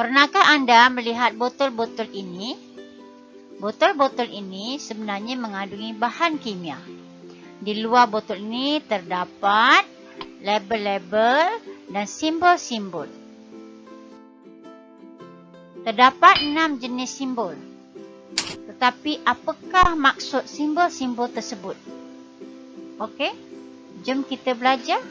Pernahkah Anda melihat botol-botol ini? Botol-botol ini sebenarnya mengandungi bahan kimia. Di luar botol ini terdapat label-label dan simbol-simbol. Terdapat 6 jenis simbol. Tetapi apakah maksud simbol-simbol tersebut? Okey, jom kita belajar.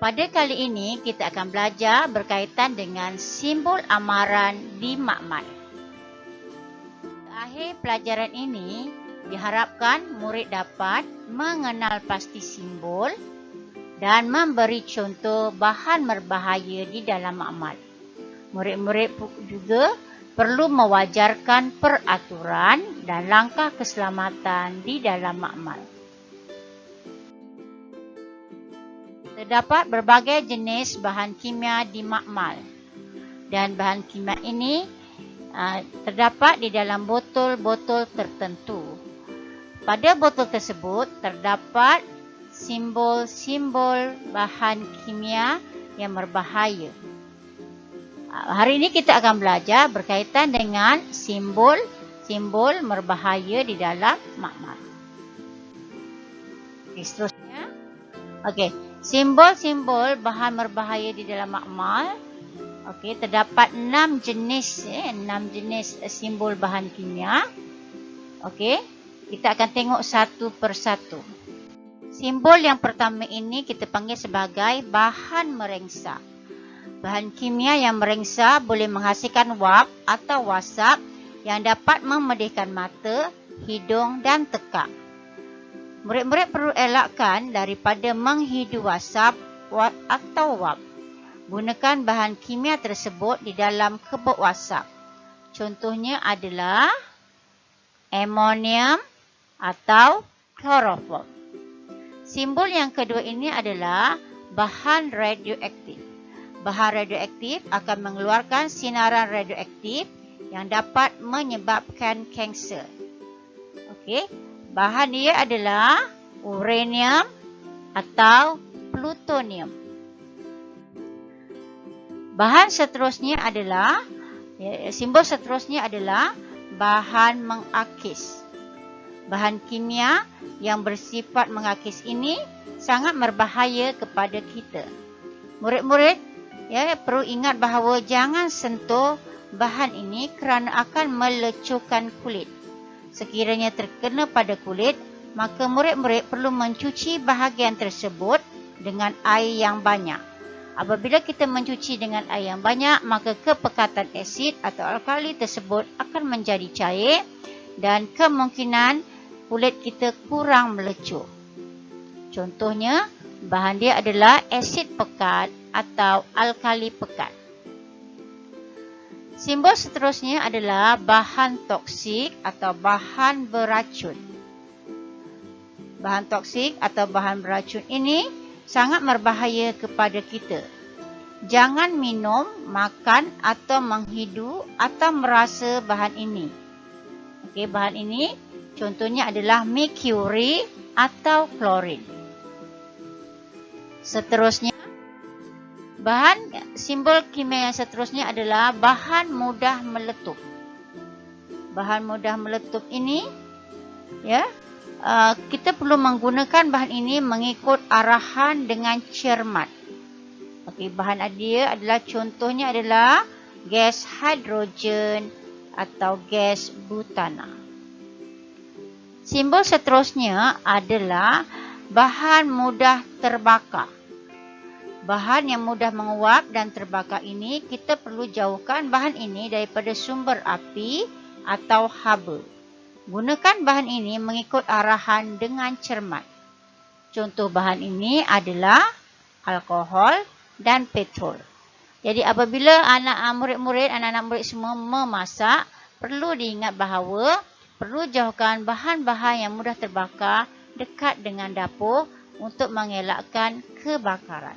Pada kali ini kita akan belajar berkaitan dengan simbol amaran di makmal. Akhir pelajaran ini diharapkan murid dapat mengenal pasti simbol dan memberi contoh bahan berbahaya di dalam makmal. Murid-murid juga perlu mewajarkan peraturan dan langkah keselamatan di dalam makmal. Terdapat berbagai jenis bahan kimia di makmal dan bahan kimia ini terdapat di dalam botol-botol tertentu. Pada botol tersebut terdapat simbol-simbol bahan kimia yang berbahaya. Hari ini kita akan belajar berkaitan dengan simbol-simbol berbahaya di dalam makmal. Seterusnya, okey. Simbol-simbol bahan berbahaya di dalam makmal. Okey, terdapat 6 jenis simbol bahan kimia. Okey, kita akan tengok satu persatu. Simbol yang pertama ini kita panggil sebagai bahan merengsa. Bahan kimia yang merengsa boleh menghasilkan wap atau wasap yang dapat memedihkan mata, hidung dan tekak. Murid-murid perlu elakkan daripada menghidu wasap atau wap. Gunakan bahan kimia tersebut di dalam kebok wasap. Contohnya adalah amonium atau kloroform. Simbol yang kedua ini adalah bahan radioaktif. Bahan radioaktif akan mengeluarkan sinaran radioaktif yang dapat menyebabkan kanser. Okey. Bahan dia adalah uranium atau plutonium. Simbol seterusnya adalah bahan mengakis. Bahan kimia yang bersifat mengakis ini sangat berbahaya kepada kita. Murid-murid perlu ingat bahawa jangan sentuh bahan ini kerana akan melecurkan kulit. Sekiranya terkena pada kulit, maka murid-murid perlu mencuci bahagian tersebut dengan air yang banyak. Apabila kita mencuci dengan air yang banyak, maka kepekatan asid atau alkali tersebut akan menjadi cair dan kemungkinan kulit kita kurang melecur. Contohnya, bahan dia adalah asid pekat atau alkali pekat. Simbol seterusnya adalah bahan toksik atau bahan beracun. Bahan toksik atau bahan beracun ini sangat berbahaya kepada kita. Jangan minum, makan atau menghidu atau merasa bahan ini. Okey, bahan ini contohnya adalah merkuri atau klorin. Seterusnya, simbol kimia yang seterusnya adalah bahan mudah meletup. Bahan mudah meletup ini, kita perlu menggunakan bahan ini mengikut arahan dengan cermat. Okey, bahan dia adalah contohnya adalah gas hidrogen atau gas butana. Simbol seterusnya adalah bahan mudah terbakar. Bahan yang mudah menguap dan terbakar ini, kita perlu jauhkan bahan ini daripada sumber api atau haba. Gunakan bahan ini mengikut arahan dengan cermat. Contoh bahan ini adalah alkohol dan petrol. Jadi apabila anak-anak murid semua memasak, perlu diingat bahawa perlu jauhkan bahan-bahan yang mudah terbakar dekat dengan dapur untuk mengelakkan kebakaran.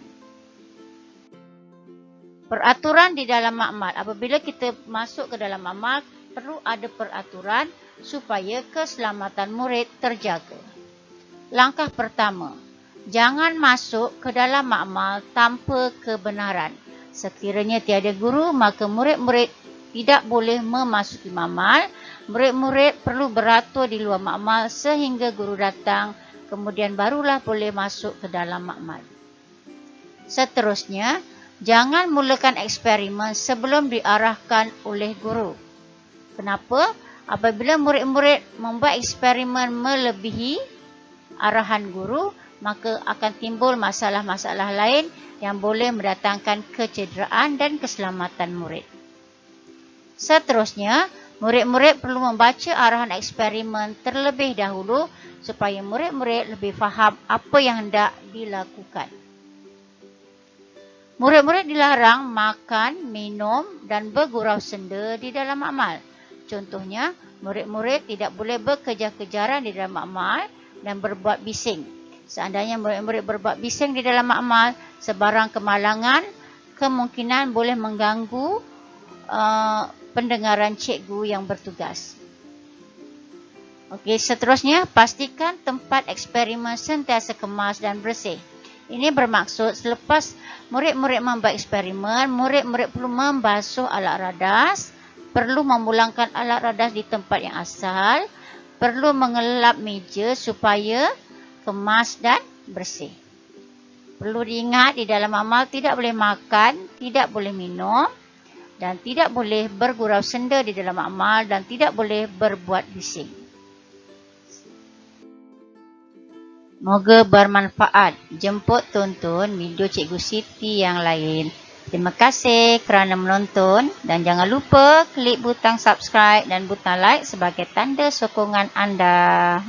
Peraturan di dalam makmal. Apabila kita masuk ke dalam makmal, perlu ada peraturan supaya keselamatan murid terjaga. Langkah pertama, jangan masuk ke dalam makmal tanpa kebenaran. Sekiranya tiada guru, maka murid-murid tidak boleh memasuki makmal. Murid-murid perlu beratur di luar makmal sehingga guru datang, kemudian barulah boleh masuk ke dalam makmal. Seterusnya, jangan mulakan eksperimen sebelum diarahkan oleh guru. Kenapa? Apabila murid-murid membuat eksperimen melebihi arahan guru, maka akan timbul masalah-masalah lain yang boleh mendatangkan kecederaan dan keselamatan murid. Seterusnya, murid-murid perlu membaca arahan eksperimen terlebih dahulu supaya murid-murid lebih faham apa yang hendak dilakukan. Murid-murid dilarang makan, minum dan bergurau senda di dalam makmal. Contohnya, murid-murid tidak boleh berkejar-kejaran di dalam makmal dan berbuat bising. Seandainya murid-murid berbuat bising di dalam makmal, sebarang kemalangan kemungkinan boleh mengganggu pendengaran cikgu yang bertugas. Okey, seterusnya pastikan tempat eksperimen sentiasa kemas dan bersih. Ini bermaksud selepas murid-murid membuat eksperimen, murid-murid perlu membasuh alat radas, perlu memulangkan alat radas di tempat yang asal, perlu mengelap meja supaya kemas dan bersih. Perlu diingat di dalam amal tidak boleh makan, tidak boleh minum dan tidak boleh bergurau senda di dalam amal dan tidak boleh berbuat bising. Moga bermanfaat. Jemput tonton video Cikgu Siti yang lain. Terima kasih kerana menonton dan jangan lupa klik butang subscribe dan butang like sebagai tanda sokongan anda.